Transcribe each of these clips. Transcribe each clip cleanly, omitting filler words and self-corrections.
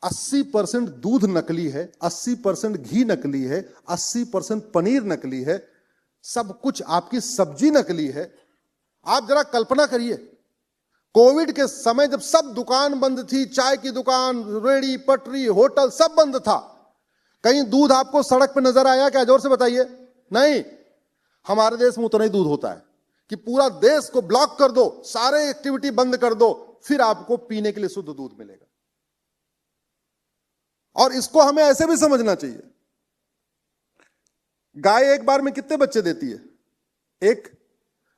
80% दूध नकली है, 80% घी नकली है, 80% पनीर नकली है, सब कुछ आपकी सब्जी नकली है। आप जरा कल्पना करिए, कोविड के समय जब सब दुकान बंद थी, चाय की दुकान, रेड़ी पटरी, होटल सब बंद था, कहीं दूध आपको सड़क पर नजर आया क्या? जोर से बताइए। नहीं। हमारे देश में उतना ही दूध होता है कि पूरा देश को ब्लॉक कर दो, सारे एक्टिविटी बंद कर दो, फिर आपको पीने के लिए शुद्ध दूध मिलेगा। और इसको हमें ऐसे भी समझना चाहिए, गाय एक बार में कितने बच्चे देती है? एक।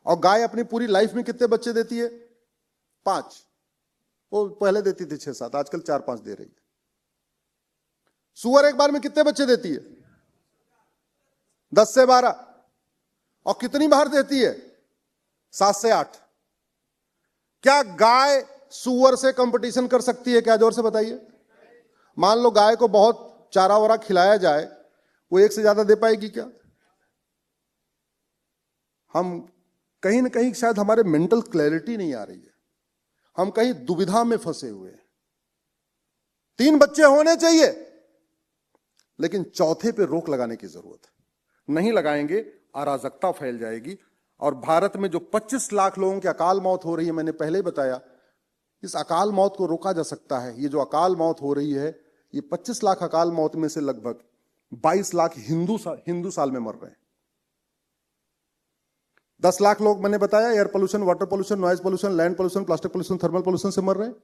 और गाय अपनी पूरी लाइफ में कितने बच्चे देती है? 5। वो पहले देती थी 6-7, आजकल 4-5 दे रही है। सुअर एक बार में कितने बच्चे देती है? 10 से 12। और कितनी बार देती है? 7 से 8। क्या गाय सुअर से कंपटीशन कर सकती है क्या? जोर से बताइए। मान लो गाय को बहुत चारा वारा खिलाया जाए, वो एक से ज्यादा दे पाएगी क्या? हम कहीं ना कहीं शायद हमारे मेंटल क्लैरिटी नहीं आ रही है, हम कहीं दुविधा में फंसे हुए हैं। 3 बच्चे होने चाहिए, लेकिन चौथे पे रोक लगाने की जरूरत है। नहीं लगाएंगे, अराजकता फैल जाएगी। और भारत में जो 25 लाख लोगों की अकाल मौत हो रही है, मैंने पहले ही बताया, इस अकाल मौत को रोका जा सकता है। ये जो अकाल मौत हो रही है, ये 25 लाख अकाल मौत में से लगभग 22 लाख हिंदू साल में मर रहे हैं। 10 लाख लोग मैंने बताया air pollution, water pollution, noise pollution, land pollution, plastic pollution, thermal pollution से मर रहे हैं।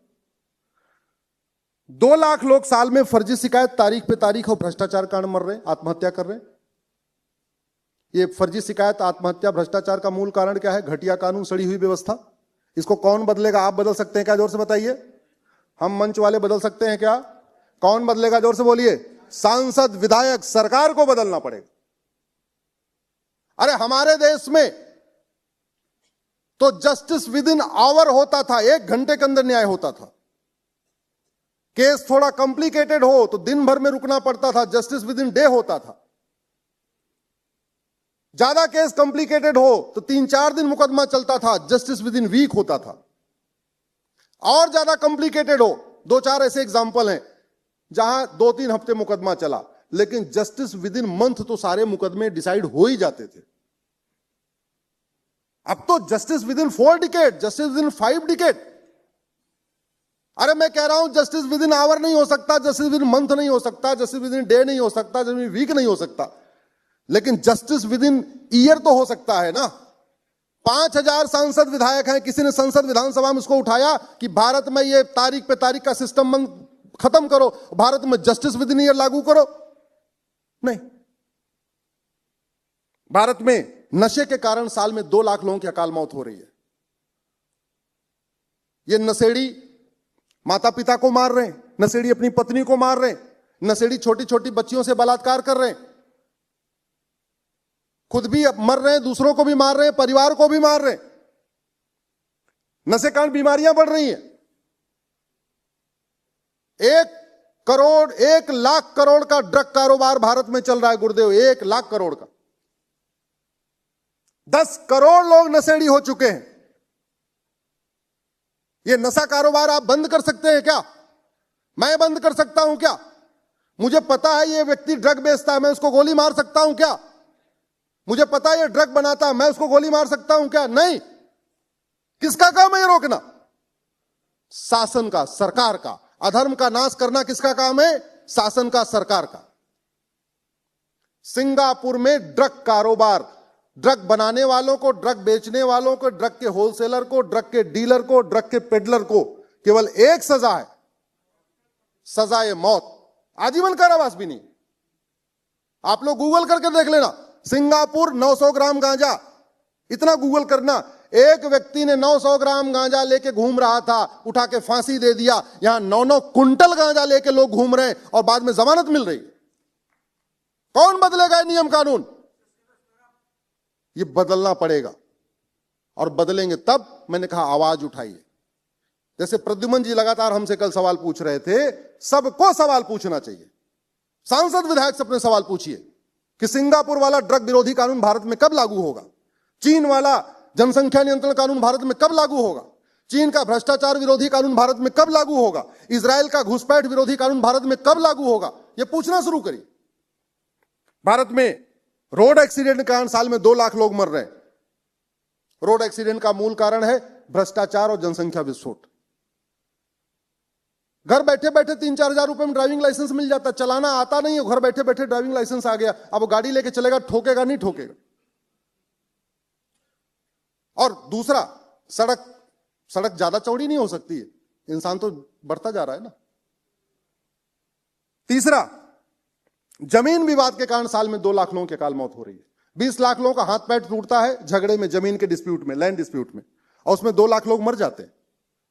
2 लाख लोग साल में फर्जी शिकायत, तारीख पे तारीख और भ्रष्टाचार कारण मर रहे हैं, आत्महत्या कर रहे हैं। ये फर्जी शिकायत, आत्महत्या, भ्रष्टाचार का मूल कारण क्या है? घटिया कानून, सड़ी हुई व्यवस्था। इसको कौन बदलेगा? आप बदल सकते हैं क्या? जोर से बताइए। हम मंच वाले बदल सकते हैं क्या? कौन बदलेगा? जोर से बोलिए। सांसद, विधायक, सरकार को बदलना पड़ेगा। अरे हमारे देश में तो जस्टिस विद इन आवर होता था, 1 घंटे के अंदर न्याय होता था। केस थोड़ा कॉम्प्लिकेटेड हो तो दिन भर में रुकना पड़ता था, जस्टिस विद इन डे होता था। ज्यादा केस कॉम्प्लिकेटेड हो तो 3-4 दिन मुकदमा चलता था, जस्टिस विद इन वीक होता था। और ज्यादा कॉम्प्लिकेटेड हो, 2-4 ऐसे एग्जांपल हैं जहां 2-3 हफ्ते मुकदमा चला, लेकिन जस्टिस विद इन मंथ तो सारे मुकदमे डिसाइड हो ही जाते थे। अब तो justice with in 4 decade, justice with in 5 decade. अरे मैं कह रहा हूं जस्टिस विद इन आवर नहीं हो सकता, जस्टिस विद इन मंथ नहीं हो सकता, जस्टिस विद इन डे नहीं हो सकता, जस्टिस विद इन वीक नहीं हो सकता, लेकिन जस्टिस विद इन ईयर तो हो सकता है ना। 5000 सांसद विधायक हैं, किसी ने संसद विधानसभा में इसको उठाया कि भारत में ये तारीख पे तारीख का सिस्टम खत्म करो, भारत में जस्टिस विद इन ईयर लागू करो? नहीं। भारत में नशे के कारण साल में 2 लाख लोगों की अकाल मौत हो रही है। ये नशेड़ी माता पिता को मार रहे हैं, नशेड़ी अपनी पत्नी को मार रहे हैं, नशेड़ी छोटी छोटी बच्चियों से बलात्कार कर रहे हैं, खुद भी मर रहे हैं, दूसरों को भी मार रहे हैं, परिवार को भी मार रहे हैं। नशे कारण बीमारियां बढ़ रही हैं। 1 लाख करोड़ का ड्रग कारोबार भारत में चल रहा है गुरुदेव, 1 लाख करोड़ का। 10 करोड़ लोग नशेड़ी हो चुके हैं। ये नशा कारोबार आप बंद कर सकते हैं क्या? मैं बंद कर सकता हूं क्या? मुझे पता है ये व्यक्ति ड्रग बेचता है, मैं उसको गोली मार सकता हूं क्या? मुझे पता है ये ड्रग बनाता है, मैं उसको गोली मार सकता हूं क्या? नहीं। किसका काम है ये रोकना? शासन का, सरकार का। अधर्म का नाश करना किसका काम है? शासन का, सरकार का। सिंगापुर में ड्रग कारोबार, ड्रग बनाने वालों को, ड्रग बेचने वालों को, ड्रग के होलसेलर को, ड्रग के डीलर को, ड्रग के पेडलर को केवल एक सजा है, सजाए मौत। आजीवन कारावास भी नहीं। आप लोग गूगल करके देख लेना, सिंगापुर 900 ग्राम गांजा, इतना गूगल करना। एक व्यक्ति ने 900 ग्राम गांजा लेके घूम रहा था, उठा के फांसी दे दिया। यहां 9-9 कुंटल गांजा लेके लोग घूम रहे हैं और बाद में जमानत मिल रही। कौन बदलेगा नियम कानून? ये बदलना पड़ेगा, और बदलेंगे तब। मैंने कहा आवाज उठाइए। जैसे प्रद्युमन जी लगातार हमसे कल सवाल पूछ रहे थे, सबको सवाल पूछना चाहिए। सांसद विधायक से अपने सवाल पूछिए कि सिंगापुर वाला ड्रग विरोधी कानून भारत में कब लागू होगा? चीन वाला जनसंख्या नियंत्रण कानून भारत में कब लागू होगा? चीन का भ्रष्टाचार विरोधी कानून भारत में कब लागू होगा? इजराइल का घुसपैठ विरोधी कानून भारत में कब लागू होगा? यह पूछना शुरू करिए। भारत में रोड एक्सीडेंट के कारण साल में 2 लाख लोग मर रहे हैं। रोड एक्सीडेंट का मूल कारण है भ्रष्टाचार और जनसंख्या विस्फोट। घर बैठे बैठे 3-4 हजार रुपए में ड्राइविंग लाइसेंस मिल जाता, चलाना आता नहीं है, घर बैठे बैठे ड्राइविंग लाइसेंस आ गया, अब वो गाड़ी लेके चलेगा, ठोकेगा नहीं ठोकेगा। और दूसरा, सड़क ज्यादा चौड़ी नहीं हो सकती है, इंसान तो बढ़ता जा रहा है ना। तीसरा, जमीन विवाद के कारण साल में 2 लाख लोगों की अकाल मौत हो रही है। 20 लाख लोगों का हाथ पैर टूटता है झगड़े में, जमीन के डिस्प्यूट में, लैंड डिस्प्यूट में, और उसमें 2 लाख लोग मर जाते हैं।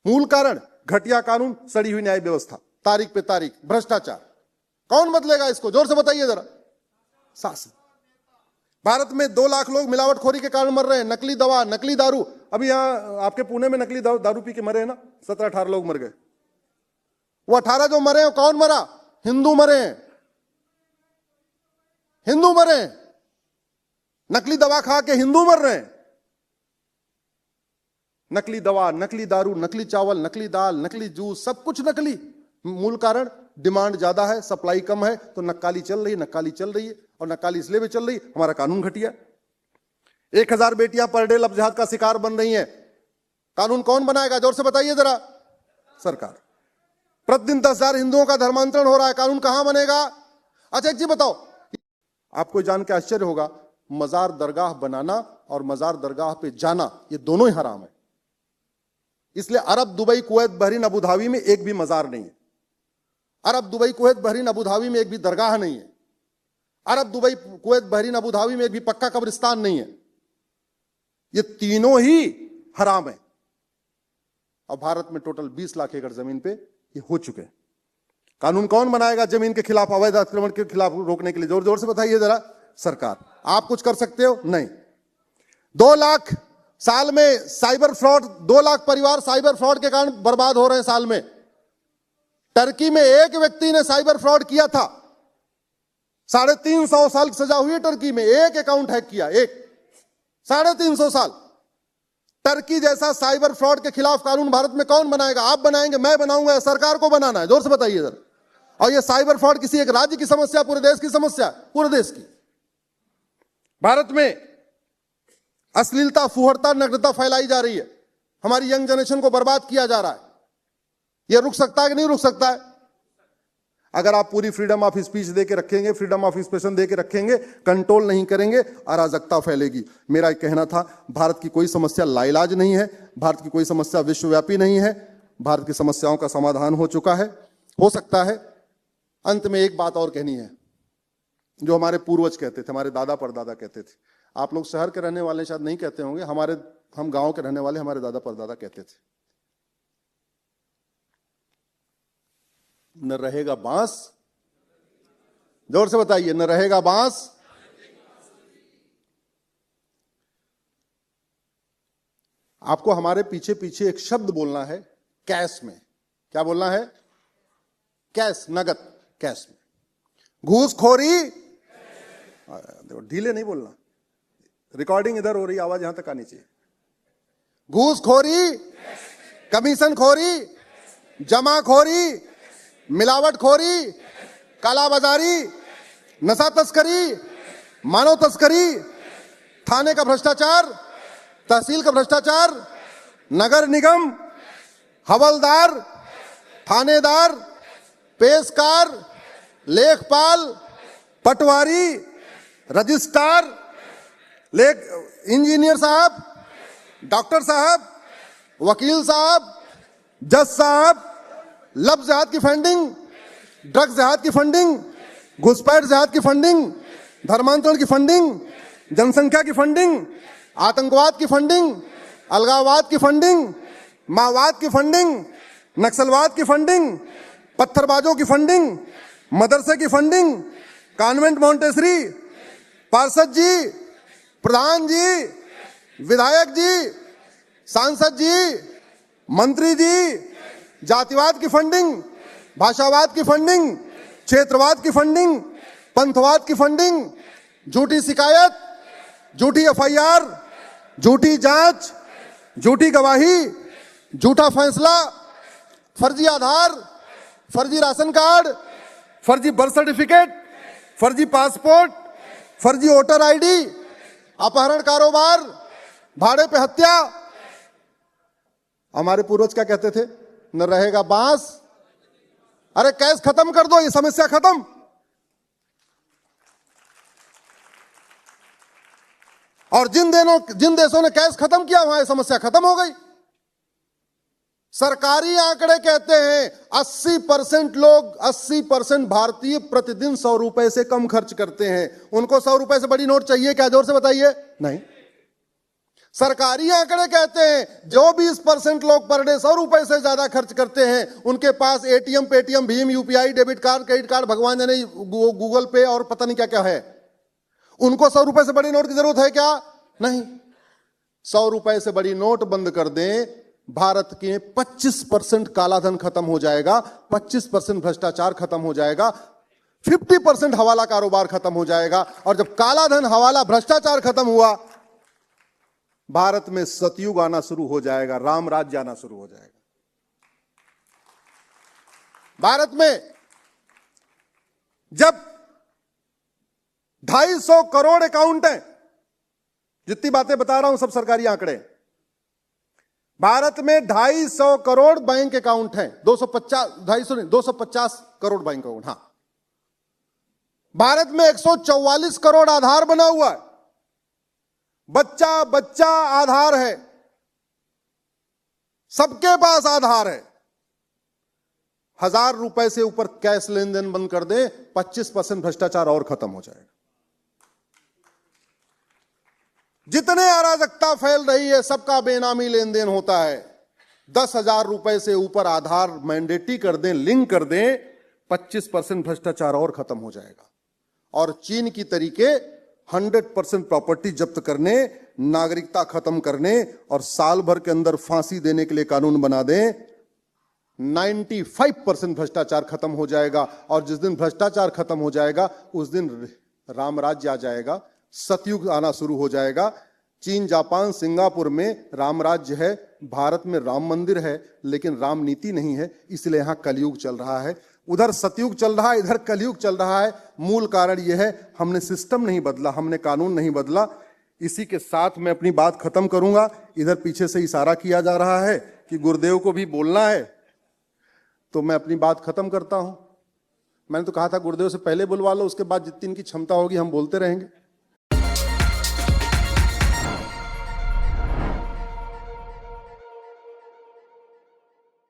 मूल कारण घटिया कानून, सड़ी हुई न्याय व्यवस्था, तारीख पे तारीख, भ्रष्टाचार। कौन बदलेगा इसको? जोर से बताइए जरा। शासन। भारत में 2 लाख लोग मिलावटखोरी के कारण मर रहे हैं, नकली दवा, नकली दारू। अभी यहां आपके पुणे में नकली दारू पी के मरे हैं ना, 17-18 लोग मर गए। वो 18 जो मरे हैं, कौन मरा? हिंदू मरे हैं, हिंदू मरे हैं। नकली दवा खा के हिंदू मर रहे हैं। नकली दवा, नकली दारू, नकली चावल, नकली दाल, नकली जूस, सब कुछ नकली। मूल कारण डिमांड ज्यादा है, सप्लाई कम है, तो नक्काली चल रही है, नक्काली चल रही है। और नक्काली इसलिए भी चल रही, हमारा कानून घटिया। 1000 बेटियां पर डे लव जिहाद का शिकार बन रही हैं। कानून कौन बनाएगा? जोर से बताइए जरा। सरकार। प्रतिदिन 10,000 हिंदुओं का धर्मांतरण हो रहा है, कानून कहां बनेगा? अच्छा एक चीज बताओ, आपको जान के आश्चर्य होगा, मजार दरगाह बनाना और मजार दरगाह पे जाना, ये दोनों ही हराम है। इसलिए Arab, Dubai, Kuwait, Bahrain, Abu Dhabi में एक भी मजार नहीं है। Arab, Dubai, Kuwait, Bahrain, Abu Dhabi में एक भी दरगाह नहीं है। Arab, Dubai, Kuwait, Bahrain, Abu Dhabi में एक भी पक्का कब्रिस्तान नहीं है। ये तीनों ही हराम है। और भारत में टोटल 20 लाख एकड़ जमीन पे ये हो चुके हैं। कानून कौन बनाएगा जमीन के खिलाफ, अवैध अतिक्रमण के खिलाफ रोकने के लिए? जोर जोर से बताइए जरा। सरकार। आप कुछ कर सकते हो? नहीं। 2 लाख साल में साइबर फ्रॉड, 2 लाख परिवार साइबर फ्रॉड के कारण बर्बाद हो रहे हैं साल में। टर्की में एक व्यक्ति ने साइबर फ्रॉड किया था, 350 साल की सजा हुई है टर्की में। एक अकाउंट हैक किया, एक, 350 साल। टर्की जैसा साइबर फ्रॉड के खिलाफ कानून भारत में कौन बनाएगा? आप बनाएंगे, मैं बनाऊंगा, सरकार को बनाना है। जोर से बताइए जरा। और ये साइबर फ्रॉड किसी एक राज्य की समस्या, पूरे देश की समस्या, पूरे देश की। भारत में अश्लीलता, फुहड़ता, नग्नता फैलाई जा रही है। हमारी यंग जनरेशन को बर्बाद किया जा रहा है। यह रुक सकता है कि नहीं रुक सकता है? अगर आप पूरी फ्रीडम ऑफ स्पीच दे के रखेंगे, फ्रीडम ऑफ एक्सप्रेशन दे के रखेंगे, कंट्रोल नहीं करेंगे, अराजकता फैलेगी। मेरा एक कहना था, भारत की कोई समस्या लाइलाज नहीं है, भारत की कोई समस्या विश्वव्यापी नहीं है। भारत की समस्याओं का समाधान हो चुका है, हो सकता है। अंत में एक बात और कहनी है, जो हमारे पूर्वज कहते थे, हमारे दादा परदादा कहते थे। आप लोग शहर के रहने वाले शायद नहीं कहते होंगे, हम गांव के रहने वाले, हमारे दादा परदादा कहते थे, न रहेगा बांस। जोर से बताइए, न रहेगा बांस। आपको हमारे पीछे पीछे एक शब्द बोलना है, कैश में। क्या बोलना है? कैश, नगद, कैश में। घूसखोरी, ढीले नहीं बोलना, रिकॉर्डिंग इधर हो रही, आवाज यहां तक आनी चाहिए। घूसखोरी, कमीशनखोरी, जमाखोरी, मिलावटखोरी, कालाबाजारी, नशा तस्करी, मानव तस्करी, थाने का भ्रष्टाचार, तहसील का भ्रष्टाचार, नगर निगम, हवलदार, थानेदार, पेशकार, लेखपाल, पटवारी, रजिस्ट्रार, इंजीनियर साहब, डॉक्टर साहब, वकील साहब, जज साहब, लव जिहाद की फंडिंग, ड्रग्स जिहाद की फंडिंग, घुसपैठ जिहाद की फंडिंग, धर्मांतरण की फंडिंग, जनसंख्या की फंडिंग, आतंकवाद की फंडिंग, अलगाववाद की फंडिंग, माओवाद की फंडिंग, नक्सलवाद की फंडिंग, पत्थरबाजों की फंडिंग, मदरसे की फंडिंग, कॉन्वेंट मॉन्टेसरी, पार्षद जी, प्रधान जी, विधायक जी, सांसद जी, मंत्री जी, जातिवाद की फंडिंग, भाषावाद की फंडिंग, क्षेत्रवाद की फंडिंग, पंथवाद की फंडिंग, झूठी शिकायत, झूठी एफआईआर, झूठी जांच, झूठी गवाही, झूठा फैसला, फर्जी आधार, फर्जी राशन कार्ड, फर्जी बर्थ सर्टिफिकेट, फर्जी पासपोर्ट, फर्जी वोटर आईडी, अपहरण, कारोबार, भाड़े पे हत्या। हमारे पूर्वज क्या कहते थे? न रहेगा बांस। अरे कैश खत्म कर दो, ये समस्या खत्म। और जिन देशों ने कैश खत्म किया वहां ये समस्या खत्म हो गई। सरकारी आंकड़े कहते हैं 80% लोग, 80% भारतीय प्रतिदिन 100 रुपए से कम खर्च करते हैं। उनको 100 रुपए से बड़ी नोट चाहिए क्या? जोर से बताइए। नहीं। सरकारी आंकड़े कहते हैं जो 20% लोग पर डे 100 रुपए से ज्यादा खर्च करते हैं, उनके पास एटीएम, पेटीएम, भीम, UPI, debit card, credit card, भगवान जाने गूगल पे और पता नहीं क्या क्या है। उनको 100 रुपए से बड़ी नोट की जरूरत है क्या? नहीं। 100 रुपए से बड़ी नोट बंद कर दें, भारत के 25% कालाधन खत्म हो जाएगा, 25% भ्रष्टाचार खत्म हो जाएगा, 50% हवाला कारोबार खत्म हो जाएगा। और जब कालाधन, हवाला, भ्रष्टाचार खत्म हुआ, भारत में सतयुग आना शुरू हो जाएगा, राम राज्य आना शुरू हो जाएगा। भारत में जब 250 करोड़ अकाउंट हैं, जितनी बातें बता रहा हूं सब सरकारी आंकड़े। भारत में 250 करोड़ बैंक अकाउंट हैं, 250 करोड़ बैंक अकाउंट। हां, भारत में 144 करोड़ आधार बना हुआ है। बच्चा बच्चा आधार है, सबके पास आधार है। 1000 रुपए से ऊपर कैश लेन देन बंद कर दे, 25% भ्रष्टाचार और खत्म हो जाएगा। जितने अराजकता फैल रही है, सबका बेनामी लेन देन होता है। 10,000 रुपए से ऊपर आधार मैंडेटरी कर दें, लिंक कर दें, 25% भ्रष्टाचार और खत्म हो जाएगा। और चीन की तरीके 100% प्रॉपर्टी जब्त करने, नागरिकता खत्म करने और साल भर के अंदर फांसी देने के लिए कानून बना दें, 95% भ्रष्टाचार खत्म हो जाएगा। और जिस दिन भ्रष्टाचार खत्म हो जाएगा, उस दिन राम राज्य आ जाएगा, सतयुग आना शुरू हो जाएगा। चीन, जापान, सिंगापुर में राम राज्य है, भारत में राम मंदिर है, लेकिन राम नीति नहीं है, इसलिए यहां कलयुग चल रहा है। उधर सतयुग चल रहा है, इधर कलयुग चल रहा है। मूल कारण यह है, हमने सिस्टम नहीं बदला, हमने कानून नहीं बदला। इसी के साथ मैं अपनी बात खत्म करूंगा। इधर पीछे से इशारा किया जा रहा है कि गुरुदेव को भी बोलना है, तो मैं अपनी बात खत्म करता हूं। मैंने तो कहा था गुरुदेव से पहले बुलवा लो, उसके बाद जितनी इनकी क्षमता होगी हम बोलते रहेंगे।